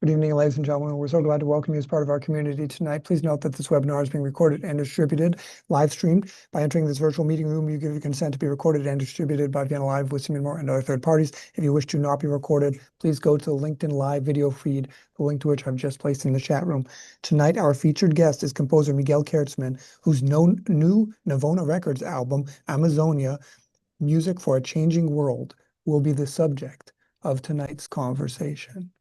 Good evening, ladies and gentlemen. We're so glad to welcome you as part of our community tonight. Please note that this webinar is being recorded and distributed, live streamed. By entering this virtual meeting room, you give your consent to be recorded and distributed by Vienna Live with Simon Moore and other third parties. If you wish to not be recorded, please go to the LinkedIn Live video feed, the link to which I've just placed in the chat room. Tonight, our featured guest is composer Miguel Kertsman, whose new Navona Records album, Amazonia, Music for a Changing World, will be the subject of tonight's conversation.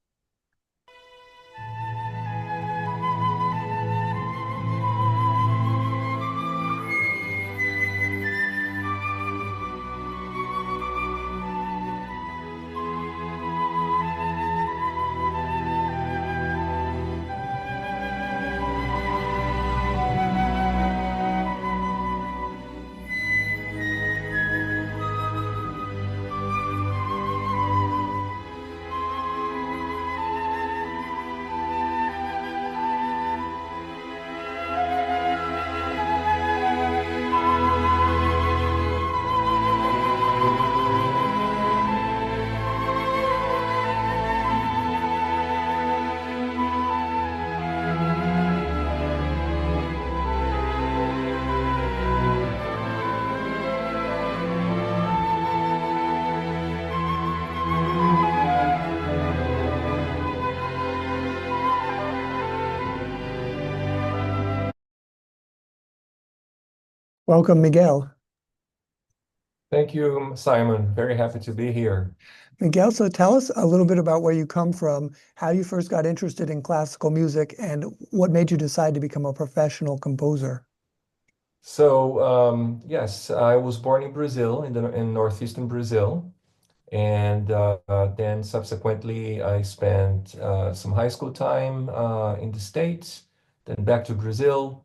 Welcome, Miguel. Thank you, Simon. Very happy to be here. Miguel, so tell us a little bit about where you come from, how you first got interested in classical music, and what made you decide to become a professional composer. So, yes, I was born in Brazil, in northeastern Brazil, and then subsequently I spent some high school time in the States, then back to Brazil,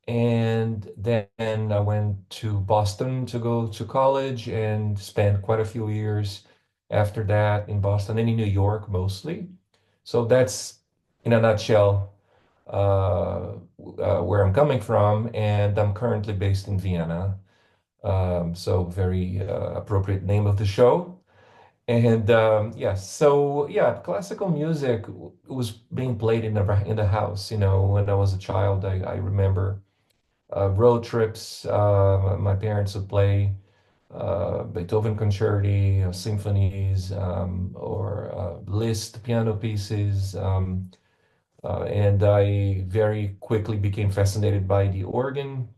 and then I went to Boston to go to college and spent quite a few years after that in Boston and in New York mostly. So that's in a nutshell where I'm coming from, and I'm currently based in Vienna. So very appropriate name of the show. And yes, so yeah, classical music was being played in the house. You know, when I was a child, I remember road trips. My parents would play Beethoven concerti, symphonies, or Liszt piano pieces. And I very quickly became fascinated by the organ.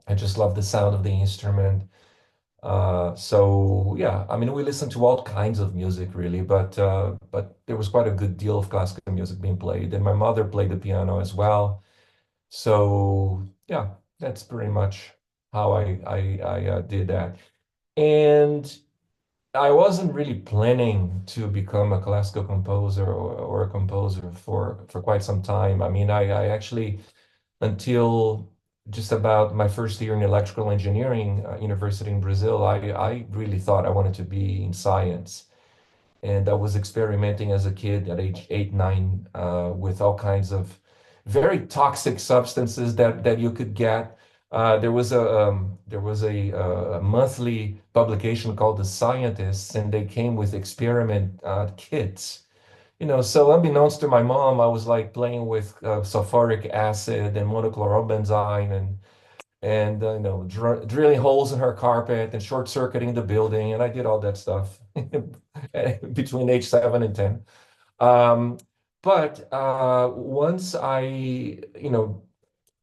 I just love the sound of the instrument. So yeah, I mean, we listened to all kinds of music really, but there was quite a good deal of classical music being played, and my mother played the piano as well. So yeah, that's pretty much how I did that. And I wasn't really planning to become a classical composer or a composer for quite some time. I mean, I actually, until just about my first year in electrical engineering university in Brazil, I really thought I wanted to be in science. And I was experimenting as a kid at age 8, 9, with all kinds of very toxic substances that you could get. There was a monthly publication called The Scientists, and they came with experiment kits. You know, so unbeknownst to my mom, I was like playing with sulfuric acid and monochlorobenzene and you know, drilling holes in her carpet and short circuiting the building, and I did all that stuff between age 7 and 10. Um, but once you know,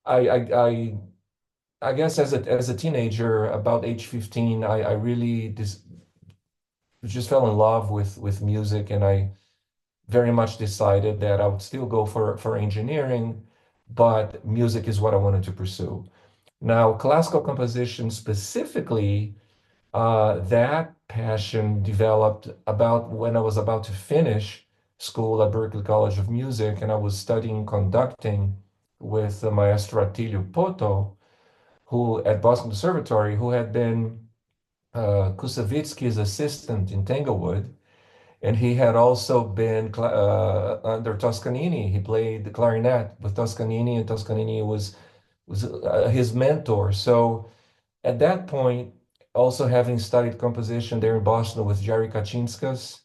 I, I, I, I guess as a teenager, about age 15, I really just fell in love with music, and I very much decided that I would still go for engineering, but music is what I wanted to pursue. Now, classical composition specifically, that passion developed about when I was about to finish school at Berklee College of Music, and I was studying conducting with the Maestro Attilio Poto, who at Boston Conservatory, who had been Kusavitsky's assistant in Tanglewood, and he had also been under Toscanini. He played the clarinet with Toscanini, and Toscanini was his mentor. So at that point, also having studied composition there in Boston with Jerry Kachinskas,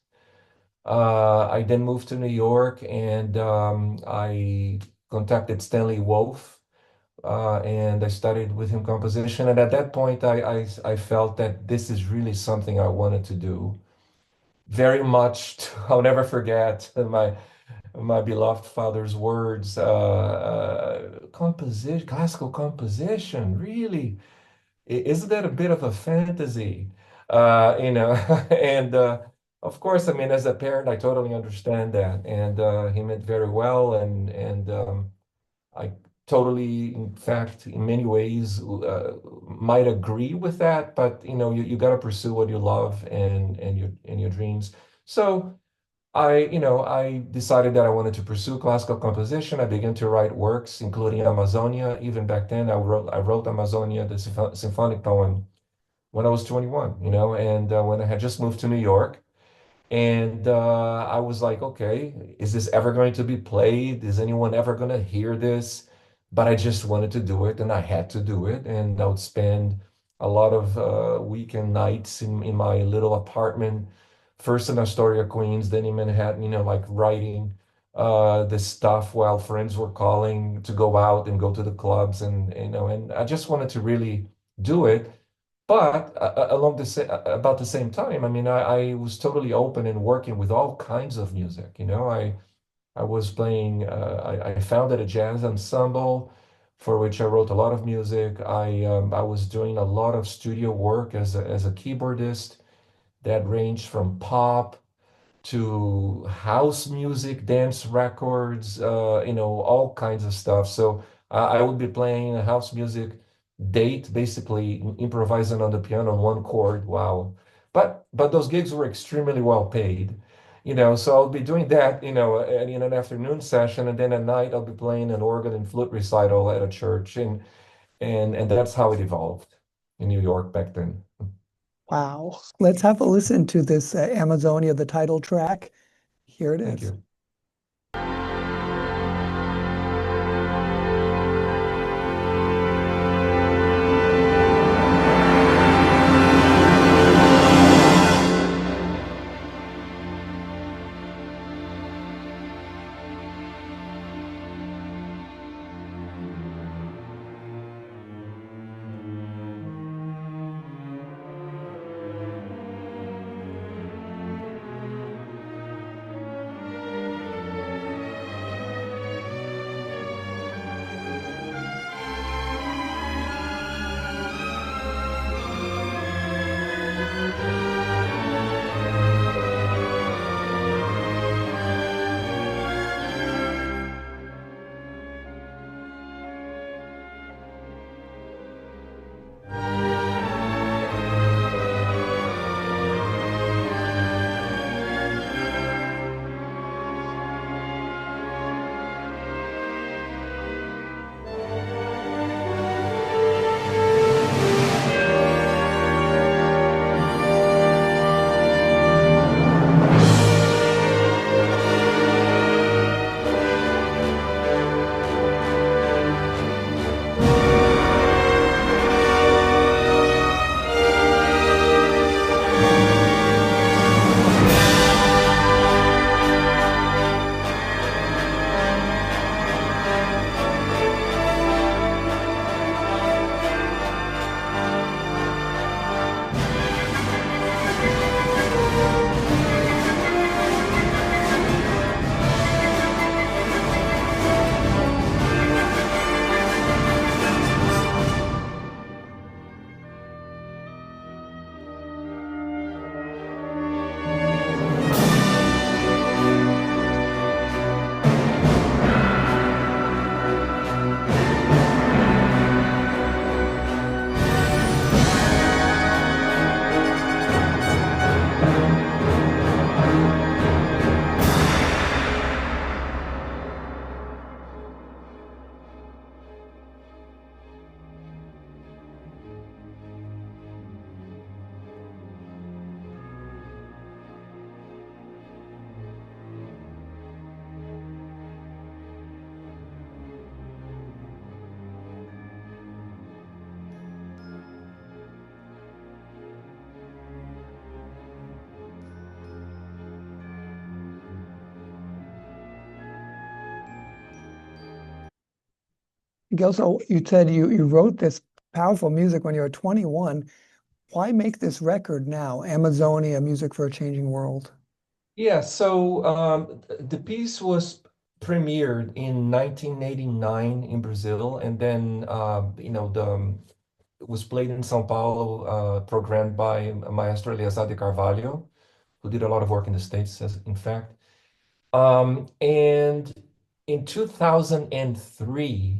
I then moved to New York, and I contacted Stanley Wolf, and I studied with him composition. And at that point, I felt that this is really something I wanted to do. Very much, I'll never forget my beloved father's words. Composition, classical composition, really? Isn't that a bit of a fantasy? And of course, I mean, as a parent, I totally understand that, and he meant very well, and I totally, in fact, in many ways, might agree with that. But you got to pursue what you love and your dreams. So I decided that I wanted to pursue classical composition. I began to write works, including Amazonia. Even back then, I wrote Amazonia, the symphonic poem, when I was 21. And when I had just moved to New York. And I was like, okay, is this ever going to be played? Is anyone ever going to hear this? But I just wanted to do it, and I had to do it. And I would spend a lot of weekend nights in my little apartment, first in Astoria, Queens, then in Manhattan, like writing this stuff while friends were calling to go out and go to the clubs. And I just wanted to really do it. But about the same time, I mean, I was totally open and working with all kinds of music. I was playing. I founded a jazz ensemble for which I wrote a lot of music. I was doing a lot of studio work as a keyboardist that ranged from pop to house music, dance records, all kinds of stuff. So I would be playing a house music date, basically improvising on the piano on one chord. Wow. But those gigs were extremely well paid. So I'll be doing that, in an afternoon session, and then at night I'll be playing an organ and flute recital at a church, and that's how it evolved in New York back then. Wow. Let's have a listen to this Amazonia, the title track. Here it Thank is. you. Miguel, so you said you wrote this powerful music when you were 21. Why make this record now, Amazonia, Music for a Changing World? Yeah, so the piece was premiered in 1989 in Brazil, and then it was played in São Paulo, programmed by Maestro Eleazar de Carvalho, who did a lot of work in the States, in fact. And in 2003,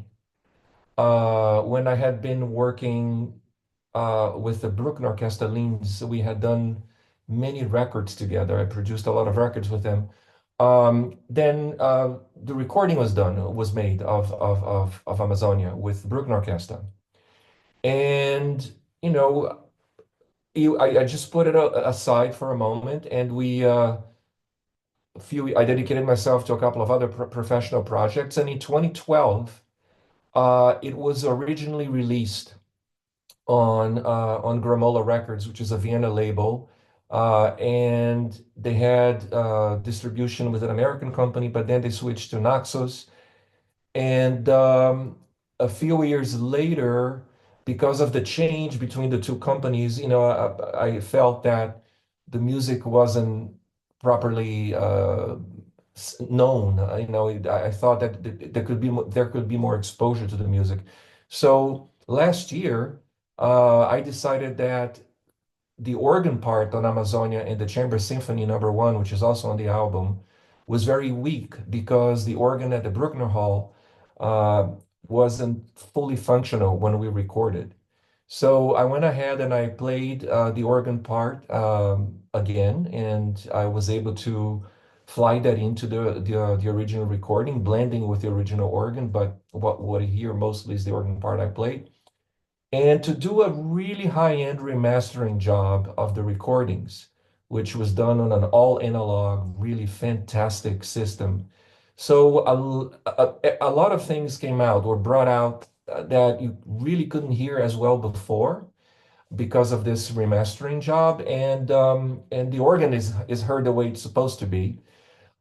when I had been working with the Bruckner Orchestralines, we had done many records together. I produced a lot of records with them. Then the recording was made of Amazonia with Bruckner Orchestra. And, you know, I just put it aside for a moment, and I dedicated myself to a couple of other professional projects. And in 2012, it was originally released on Gramola Records, which is a Vienna label, and they had distribution with an American company, but then they switched to Naxos. And a few years later, because of the change between the two companies, I felt that the music wasn't properly known. I thought that there could be more exposure to the music. So last year, I decided that the organ part on Amazonia and the Chamber Symphony #1, which is also on the album, was very weak because the organ at the Bruckner Hall uh, wasn't fully functional when we recorded. So I went ahead and I played the organ part again, and I was able to fly that into the original recording, blending with the original organ. But what you hear mostly is the organ part I played, and to do a really high-end remastering job of the recordings, which was done on an all analog, really fantastic system. So a lot of things came out or brought out that you really couldn't hear as well before because of this remastering job, and the organ is heard the way it's supposed to be.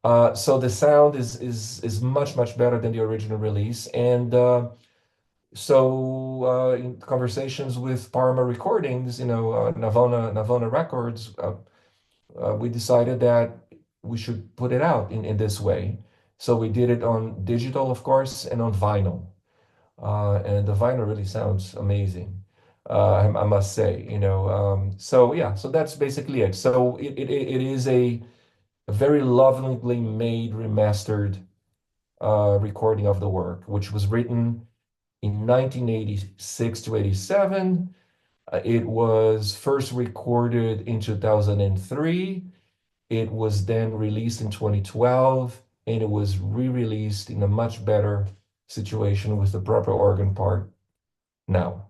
So the sound is much better than the original release, and in conversations with Parma Recordings, Navona Records, we decided that we should put it out in this way. So we did it on digital, of course, and on vinyl. And the vinyl really sounds amazing, I must say, So yeah, so that's basically it. So it is a very lovingly made, remastered recording of the work, which was written in 1986 to 87. It was first recorded in 2003. It was then released in 2012, and it was re-released in a much better situation with the proper organ part now.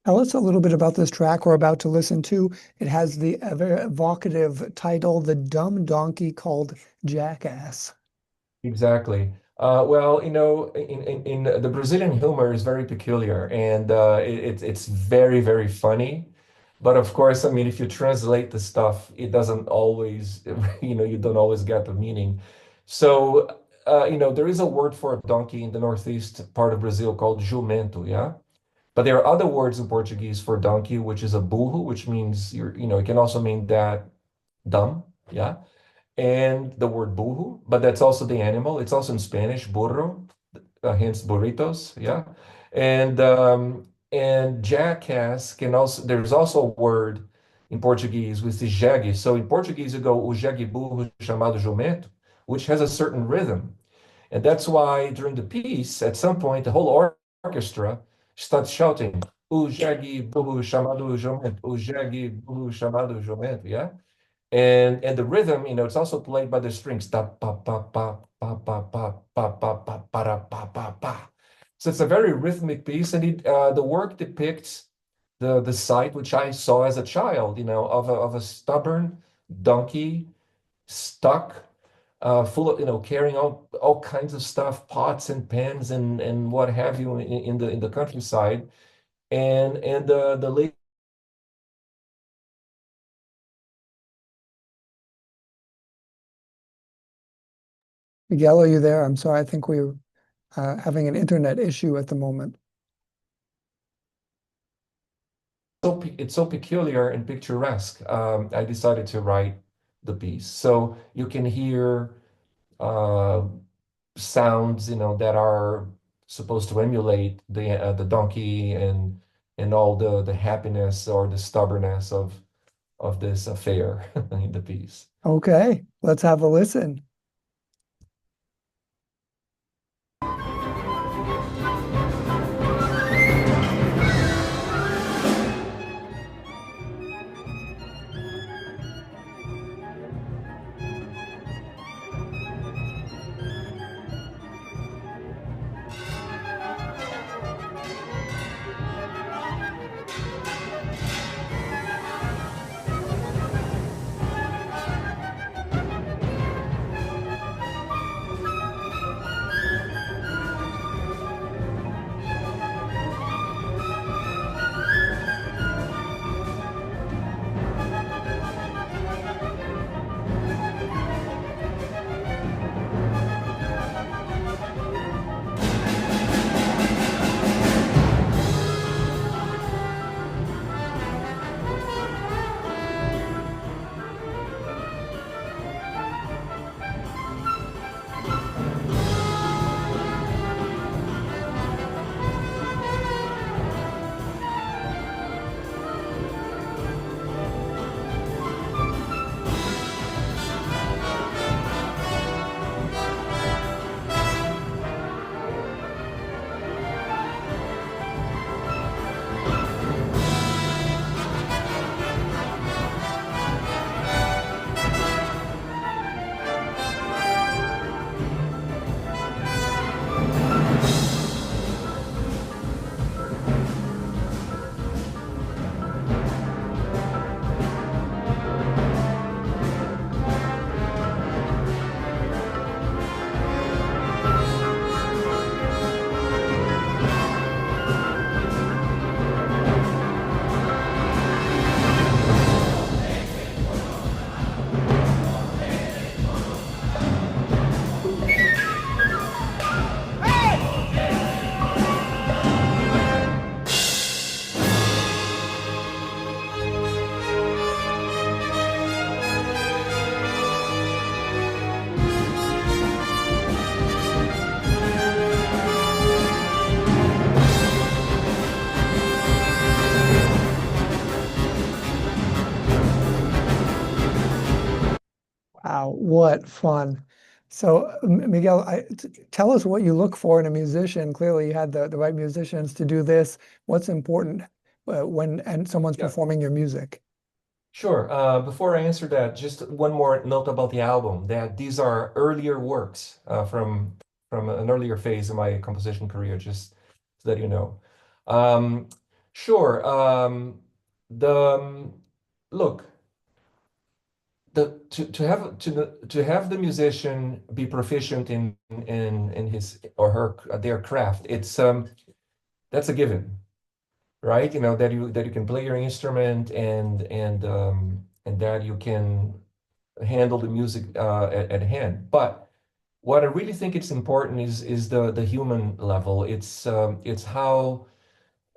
Tell us a little bit about this track we're about to listen to. It has the very evocative title, The Dumb Donkey Called Jackass. Exactly. Well, in the Brazilian humor is very peculiar, and it's very funny. But of course, I mean, if you translate the stuff, it doesn't always, you don't always get the meaning. So, there is a word for a donkey in the northeast part of Brazil called jumento, yeah? But there are other words in Portuguese for donkey, which is a burro, which means it can also mean that dumb, yeah? And the word burro, but that's also the animal. It's also in Spanish, burro, hence burritos, yeah. And jackass there's also a word in Portuguese with the jegue. So in Portuguese you go o jegue burro chamado jumento, which has a certain rhythm. And that's why during the piece, at some point, the whole orchestra starts shouting, o jegue burro chamado jumento, o jegue burro chamado jumento, yeah? And the rhythm, it's also played by the strings. Ta pa pa pa pa pa pa pa pa pa pa pa pa pa. So it's a very rhythmic piece, and the work depicts the sight which I saw as a child, of a stubborn donkey stuck, full of, carrying all kinds of stuff, pots and pans and what have you in the countryside, and the lady. Miguel, are you there? I'm sorry. I think having an internet issue at the moment. It's so peculiar and picturesque. I decided to write the piece. So you can hear uh, sounds, that are supposed to emulate the donkey and all the happiness or the stubbornness of this affair in the piece. Okay, let's have a listen. Wow, what fun. So, Miguel, tell us what you look for in a musician. Clearly, you had the right musicians to do this. What's important when someone's Yeah. performing your music? Sure. Before I answer that, just one more note about the album, that these are earlier works from an earlier phase in my composition career, just so that you know. Um, sure. The look, to have the musician be proficient in his or her their craft, it's that's a given, right? That you can play your instrument and that you can handle the music at hand. But what I really think it's important is the human level. It's how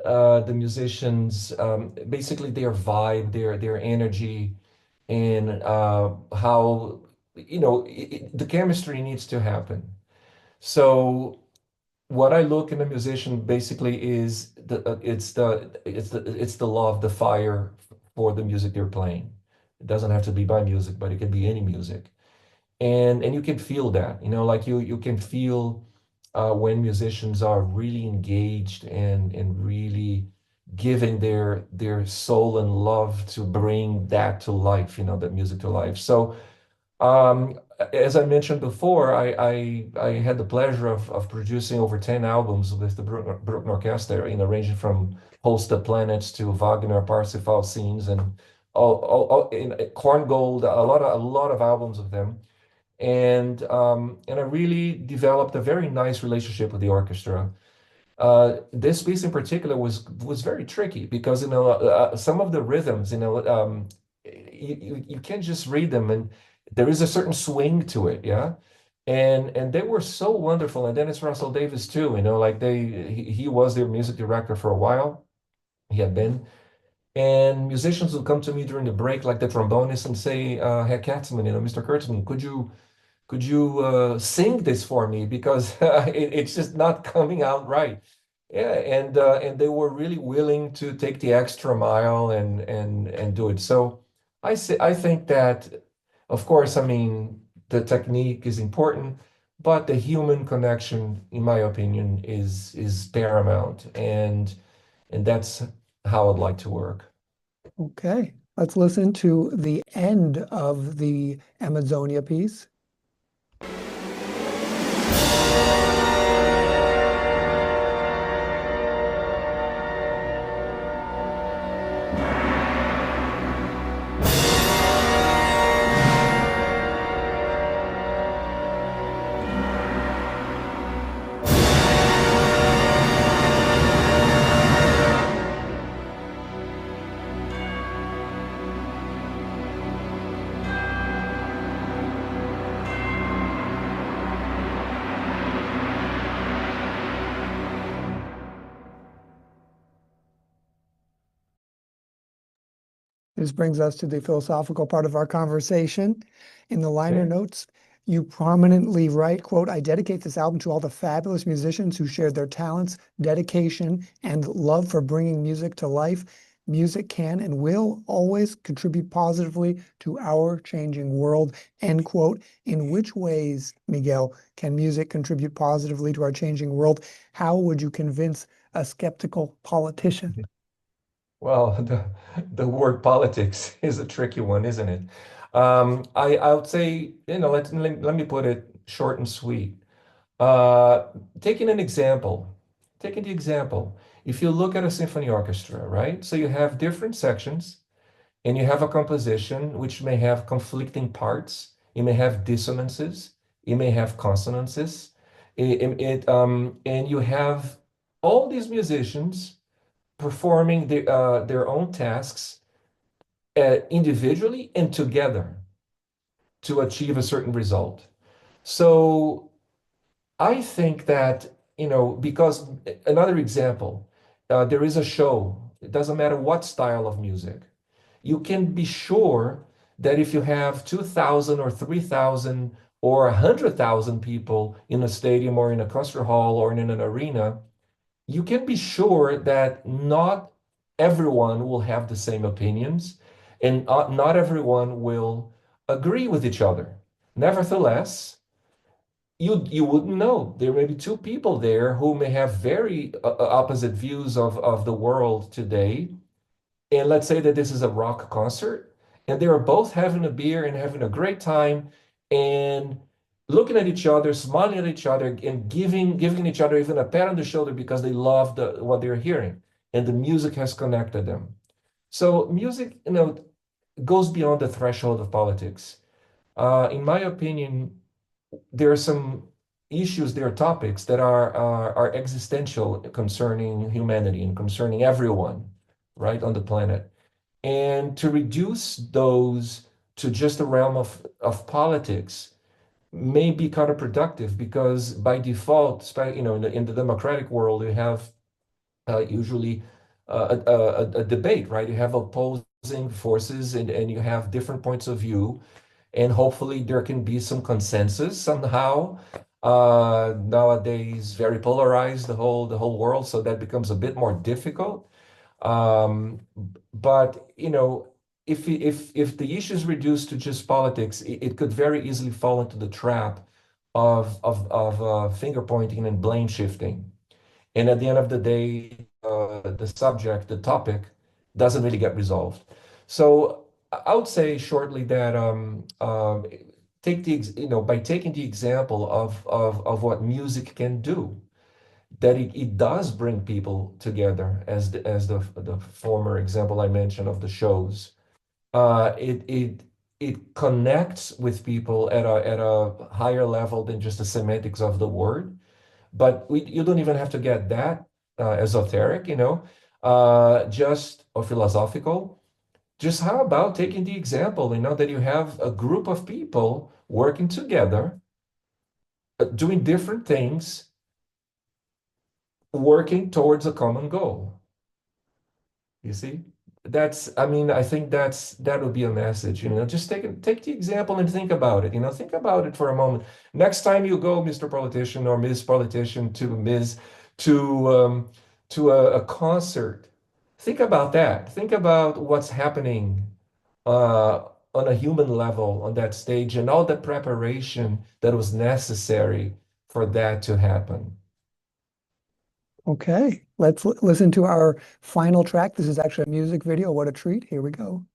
the musicians basically their vibe, their energy, and how the chemistry needs to happen. So what I look in a musician basically is it's the love, the fire for the music they're playing. It doesn't have to be my music, but it can be any music. And you can feel that, like you can feel when musicians are really engaged and really giving their soul and love to bring that to life, that music to life. So as I mentioned before, I had the pleasure of producing over 10 albums with the Bruckner Orchestra, ranging from Holst the Planets to Wagner, Parsifal scenes, and all in Korngold, a lot of albums of them. And I really developed a very nice relationship with the orchestra. This piece in particular was very tricky because some of the rhythms, you can't just read them, and there is a certain swing to it, yeah. and they were so wonderful. And then it's Russell Davis too, like he was their music director for a while. He had been. And musicians would come to me during the break, like the trombonist, and say, "Herr Kertsman, Mr. Kertsman, could you sing this for me because it's just not coming out right." Yeah, and they were really willing to take the extra mile and do it. So I think that, of course, I mean the technique is important, but the human connection, in my opinion, is paramount, and that's how I'd like to work. Okay, let's listen to the end of the Amazonia piece. This brings us to the philosophical part of our conversation. In the liner Okay. notes, you prominently write, quote, "I dedicate this album to all the fabulous musicians who shared their talents, dedication, and love for bringing music to life. Music can and will always contribute positively to our changing world," end quote. In which ways, Miguel, can music contribute positively to our changing world? How would you convince a skeptical politician? Well, the word politics is a tricky one, isn't it? I would say, let me put it short and sweet. Uh, taking an example, taking the example, if you look at a symphony orchestra, right? So you have different sections and you have a composition which may have conflicting parts. It may have dissonances. It may have consonances. And you have all these musicians performing their own tasks individually and together to achieve a certain result. So I think that, because another example, there is a show, it doesn't matter what style of music, you can be sure that if you have 2,000 or 3,000 or 100,000 people in a stadium or in a concert hall or in an arena, you can be sure that not everyone will have the same opinions and not everyone will agree with each other. Nevertheless, you wouldn't know. There may be two people there who may have very opposite views of the world today. And let's say that this is a rock concert, and they are both having a beer and having a great time and looking at each other, smiling at each other, and giving each other even a pat on the shoulder because they love what they're hearing, and the music has connected them. So music, goes beyond the threshold of politics. In my opinion, there are some issues, there are topics that are existential concerning humanity and concerning everyone, right, on the planet. And to reduce those to just a realm of politics may be counterproductive because by default, in the democratic world, you have usually a debate, right? You have opposing forces and you have different points of view, and hopefully there can be some consensus somehow. Nowadays, very polarized the whole world, so that becomes a bit more difficult. But if the issue is reduced to just politics, it could very easily fall into the trap of finger pointing and blame shifting. And at the end of the day, the subject, the topic, doesn't really get resolved. So I would say shortly that by taking the example of what music can do, that it does bring people together, as the former example I mentioned of the shows. It connects with people at a higher level than just the semantics of the word. But you don't even have to get that esoteric, just or philosophical. Just how about taking the example, that you have a group of people working together doing different things, working towards a common goal. You see? I mean, I think that would be a message, just take the example and think about it, think about it for a moment. Next time you go, Mr. Politician or Ms. Politician, to a concert, think about that. Think about what's happening on a human level on that stage and all the preparation that was necessary for that to happen. Okay, let's listen to our final track. This is actually a music video. What a treat. Here we go.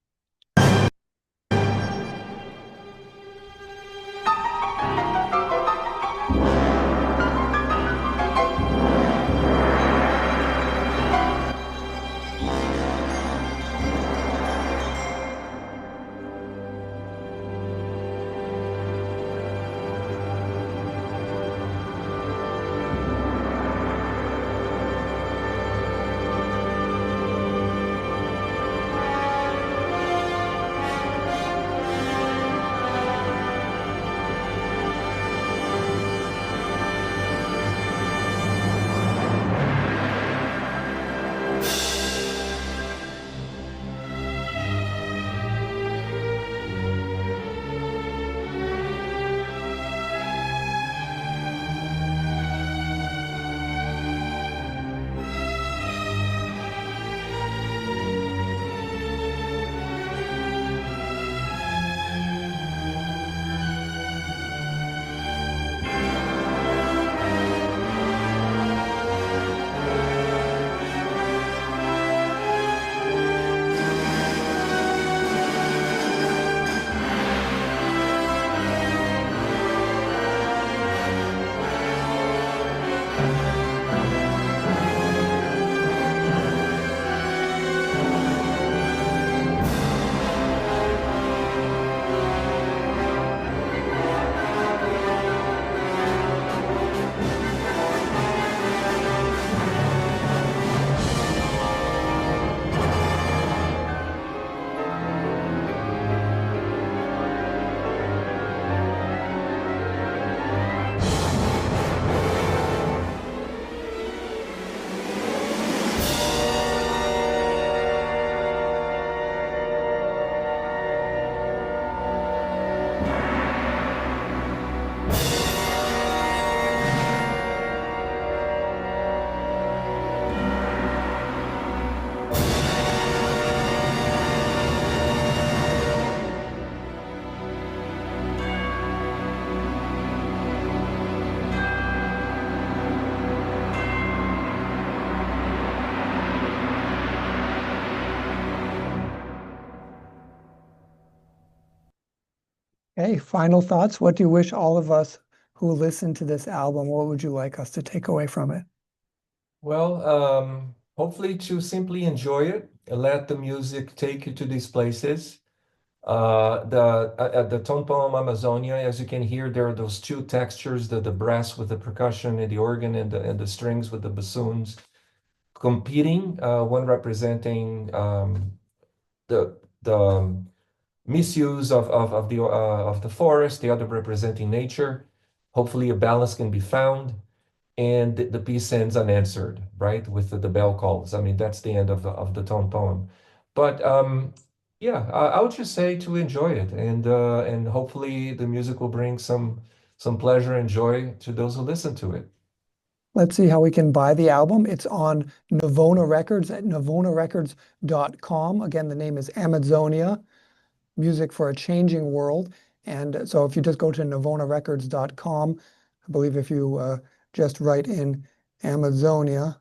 Okay, final thoughts. What do you wish all of us who listen to this album, what would you like us to take away from it? Well, hopefully to simply enjoy it and let the music take you to these places. The tone poem Amazonia, as you can hear, there are those two textures, the brass with the percussion and the organ and the strings with the bassoons competing, one representing the misuse of the forest, the other representing nature. Hopefully a balance can be found and the piece ends unanswered, right? With the bell calls. I mean, that's the end of the tone poem. But yeah, I would just say to enjoy it, and hopefully the music will bring some pleasure and joy to those who listen to it. Let's see how we can buy the album. It's on Navona Records at navonarecords.com. Again, the name is Amazonia, Music for a Changing World. And so if you just go to navonarecords.com, I believe if you just write in Amazonia,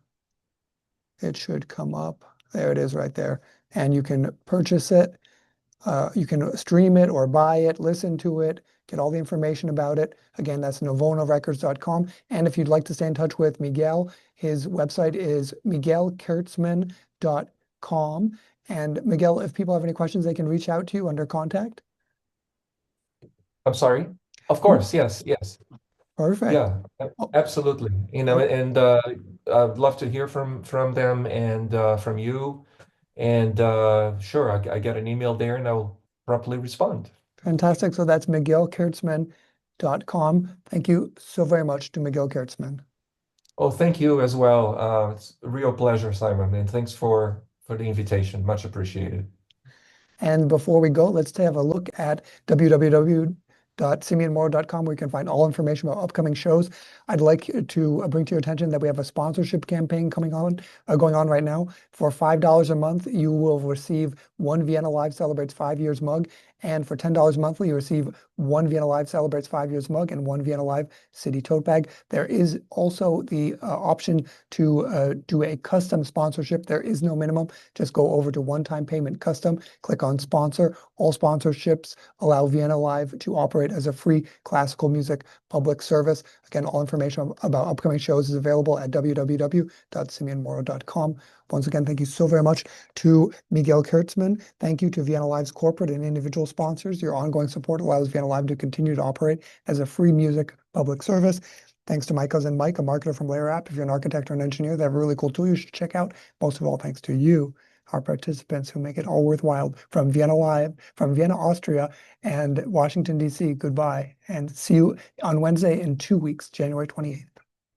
it should come up. There it is right there. And you can purchase it. You can stream it or buy it, listen to it, get all the information about it. Again, that's navonarecords.com. And if you'd like to stay in touch with Miguel, his website is miguelkertsman.com. And Miguel, if people have any questions, they can reach out to you under contact. I'm sorry. Of course, yes, yes. Perfect. Yeah, Oh, absolutely. And I'd love to hear from them and from you. And sure, I get an email there and I'll promptly respond. fantastic. So that's miguelkertsman.com. vienna.com. Thank you so very much to Miguel Kertsman. Oh, thank you as well. It's a real pleasure, Simon, and thanks for the invitation. Much appreciated. And before we go, let's have a look at www.simeonmoro.com, where you can find all information about upcoming shows. I'd like to bring to your attention that we have a sponsorship campaign going on right now. For $5 a month, you will receive one Vienna Live Celebrates 5 Years mug. And for $10 monthly, you receive one Vienna Live Celebrates 5 Years mug and one Vienna Live City Tote Bag. There is also the option to do a custom sponsorship. There is no minimum. Just go over to one-time payment custom, click on sponsor. All sponsorships allow Vienna Live to operate as a free classical music public service. Again, all information about upcoming shows is available at www.simeonmoro.com. Once again, thank you so very much to Miguel Kertsman. Thank you to Vienna Live's corporate and individual sponsors. Your ongoing support allows Vienna Live to continue to operate as a free music public service. Thanks to my cousin Mike, a marketer from Layer App. If you're an architect or an engineer, they have a really cool tool you should check out. Most of all, thanks to you, our participants who make it all worthwhile. From Vienna Live, from Vienna, Austria, and Washington, D.C., goodbye. And see you on Wednesday in 2 weeks, January 28th.